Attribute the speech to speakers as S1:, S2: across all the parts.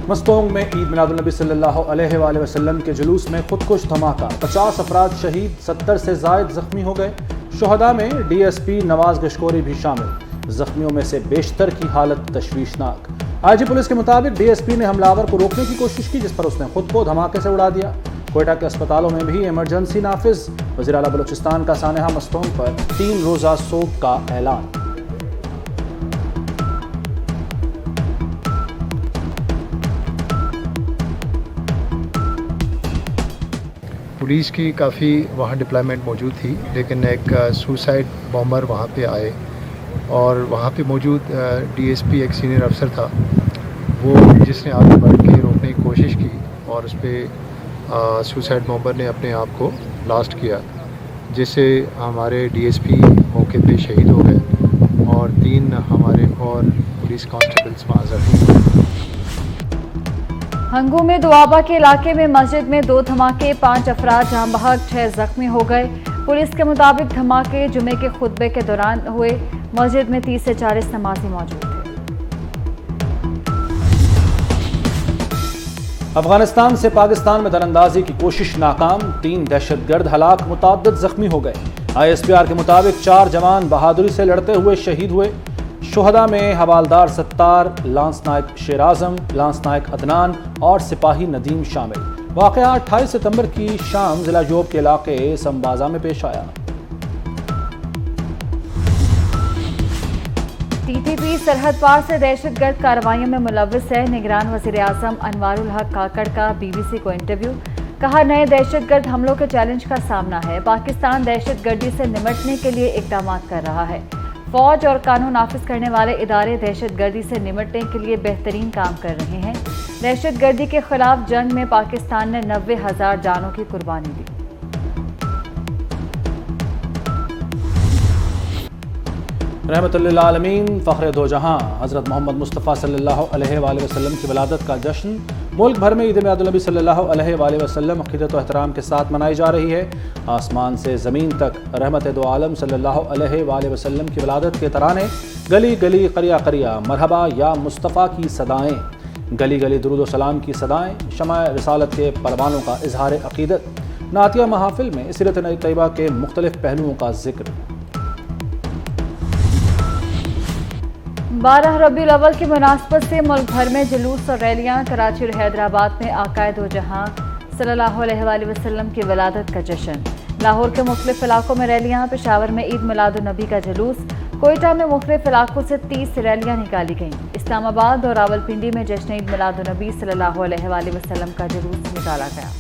S1: مستونگ میں عید میلاد النبی صلی اللہ علیہ وآلہ وسلم کے جلوس میں خودکش دھماکہ، 50 افراد شہید، 70 سے زائد زخمی ہو گئے۔ شہداء میں ڈی ایس پی نواز گشکوری بھی شامل، زخمیوں میں سے بیشتر کی حالت تشویشناک۔ آئی جی پولیس کے مطابق ڈی ایس پی نے حملہ آور کو روکنے کی کوشش کی، جس پر اس نے خود کو دھماکے سے اڑا دیا۔ کوئٹہ کے اسپتالوں میں بھی ایمرجنسی نافذ۔ وزیر اعلیٰ بلوچستان کا سانحہ مستونگ پر 3 روزہ سوگ کا اعلان۔
S2: پولیس کی کافی وہاں ڈپلائمنٹ موجود تھی، لیکن ایک سوسائڈ بامبر وہاں پہ آئے اور وہاں پہ موجود ڈی ایس پی ایک سینئر افسر تھا، وہ جس نے آگے بڑھ کے روکنے کی کوشش کی اور اس پہ سوسائڈ بامبر نے اپنے آپ کو بلاسٹ کیا، جس سے ہمارے ڈی ایس پی موقع پہ شہید ہو گئے اور 3 ہمارے اور پولیس کانسٹیبلس وہاں زخمی ہوئے۔
S3: ہنگو میں دوابہ کے علاقے میں مسجد میں 2 دھماکے، 5 افراد جاں بحق، 6 زخمی ہو گئے۔ پولیس کے مطابق دھماکے جمعے کے خطبے کے دوران ہوئے۔ مسجد میں 30 سے 40 نمازی موجود تھے۔
S1: افغانستان سے پاکستان میں در اندازی کی کوشش ناکام، 3 دہشت گرد ہلاک، متعدد زخمی ہو گئے۔ آئی ایس پی آر کے مطابق 4 جوان بہادری سے لڑتے ہوئے شہید ہوئے۔ شہداء میں حوالدار ستار، لانس نائک شیر اعظم، لانس نائک عدنان اور سپاہی ندیم شامل۔ واقعہ 28 ستمبر کی شام ضلع جوب کے علاقے سمبازا میں پیش آیا۔
S3: ٹی ٹی پی سرحد پار سے دہشت گرد کارروائیوں میں ملوث ہے۔ نگران وزیر اعظم انوار الحق کاکڑ کا بی بی سی کو انٹرویو، کہا نئے دہشت گرد حملوں کے چیلنج کا سامنا ہے، پاکستان دہشت گردی سے نمٹنے کے لیے اقدامات کر رہا ہے۔ فوج اور قانون نافذ کرنے والے ادارے دہشت گردی سے نمٹنے کے لیے بہترین کام کر رہے ہیں۔ دہشت گردی کے خلاف جنگ میں پاکستان نے 90,000 جانوں کی قربانی دی۔
S1: رحمت للعالمین فخر دو جہاں حضرت محمد مصطفیٰ صلی اللہ علیہ وآلہ وسلم کی ولادت کا جشن ملک بھر میں عید میلاد النبی صلی اللہ علیہ وآلہ وسلم عقیدت و احترام کے ساتھ منائی جا رہی ہے۔ آسمان سے زمین تک رحمت دو عالم صلی اللہ علیہ وآلہ وسلم کی ولادت کے ترانے، گلی گلی قریہ قریہ مرحبا یا مصطفیٰ کی صدائیں، گلی گلی درود و سلام کی صدائیں، شمع رسالت کے پروانوں کا اظہار عقیدت، نعتیہ محافل میں سیرت طیبہ کے مختلف پہلوؤں کا ذکر۔
S3: 12 ربیع الاول کی مناسبت سے ملک بھر میں جلوس اور ریلیاں۔ کراچی اور حیدرآباد میں آقائے دو جہاں صلی اللہ علیہ وآلہ وسلم کی ولادت کا جشن۔ لاہور کے مختلف علاقوں میں ریلیاں، پشاور میں عید میلاد النبی کا جلوس، کوئٹہ میں مختلف علاقوں سے 30 ریلیاں نکالی گئیں۔ اسلام آباد اور راولپنڈی میں جشن عید میلاد النبی صلی اللہ علیہ وآلہ وسلم کا جلوس نکالا گیا۔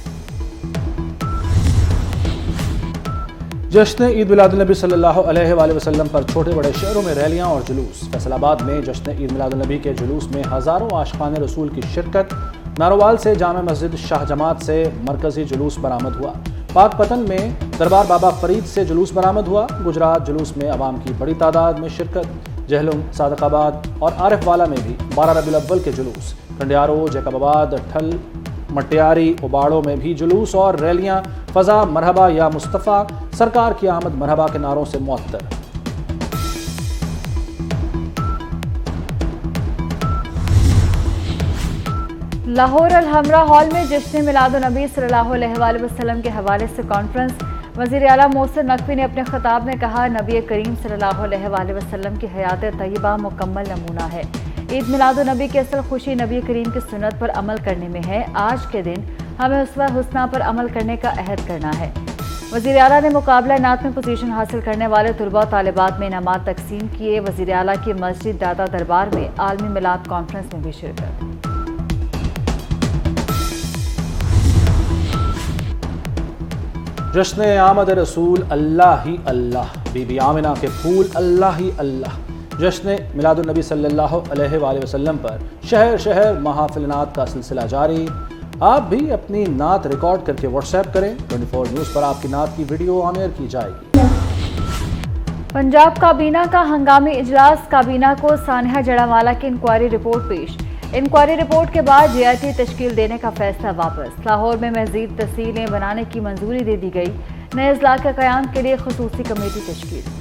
S1: جشن عید میلاد النبی صلی اللہ علیہ وآلہ وسلم پر چھوٹے بڑے شہروں میں ریلیاں اور جلوس۔ فیصل آباد میں جشن عید میلاد النبی کے جلوس میں ہزاروں عاشقان رسول کی شرکت۔ ناروال سے جامع مسجد شاہ جماعت سے مرکزی جلوس برآمد ہوا۔ پاک پتن میں دربار بابا فرید سے جلوس برآمد ہوا۔ گجرات جلوس میں عوام کی بڑی تعداد میں شرکت۔ جہلم، صادق آباد اور عارف والا میں بھی 12 ربیع الاول کے جلوس۔ کنڈیارو، جیکب آباد، ٹھل، مٹیاری، اباڑوں میں بھی جلوس اور ریلیاں۔ فضا مرحبا یا مصطفیٰ، سرکار کی آمد مرحبا کے نعروں سے معطر۔
S3: لاہور الحمرا ہال میں جشن میلاد النبی صلی اللہ علیہ وآلہ وسلم کے حوالے سے کانفرنس۔ وزیر اعلیٰ محسن نقوی نے اپنے خطاب میں کہا، نبی کریم صلی اللہ علیہ وآلہ وسلم کی حیات طیبہ مکمل نمونہ ہے۔ عید میلاد النبی کی اصل خوشی نبی کریم کی سنت پر عمل کرنے میں ہے۔ آج کے دن ہمیں اسوہ حسنہ پر عمل کرنے کا عہد کرنا ہے۔ وزیر اعلیٰ نے مقابلہ نعت میں پوزیشن حاصل کرنے والے طلباء و طالبات میں انعامات تقسیم کیے۔ وزیر اعلیٰ کی مسجد دادا دربار میں عالمی میلاد کانفرنس میں بھی شرکت۔
S1: جشن آمد رسول اللہ ہی اللہ، بی بی آمنہ کے پھول اللہ ہی اللہ۔ جشن میلاد النبی صلی اللہ علیہ وآلہ وسلم پر شہر شہر محافل نعت کا سلسلہ جاری۔ آپ بھی اپنی نعت ریکارڈ کر کے واٹس ایپ کریں۔ 24 نیوز پر آپ کی نعت کی ویڈیو آن ایئر کی جائے گی۔
S3: پنجاب کابینہ کا ہنگامی اجلاس، کابینہ کو سانحہ جڑاوالا کی انکوائری رپورٹ پیش۔ انکوائری رپورٹ کے بعد جے آئی ٹی تشکیل دینے کا فیصلہ واپس۔ لاہور میں مزید تفصیلیں بنانے کی منظوری دے دی گئی۔ نئے اضلاع کے قیام کے لیے خصوصی کمیٹی تشکیل۔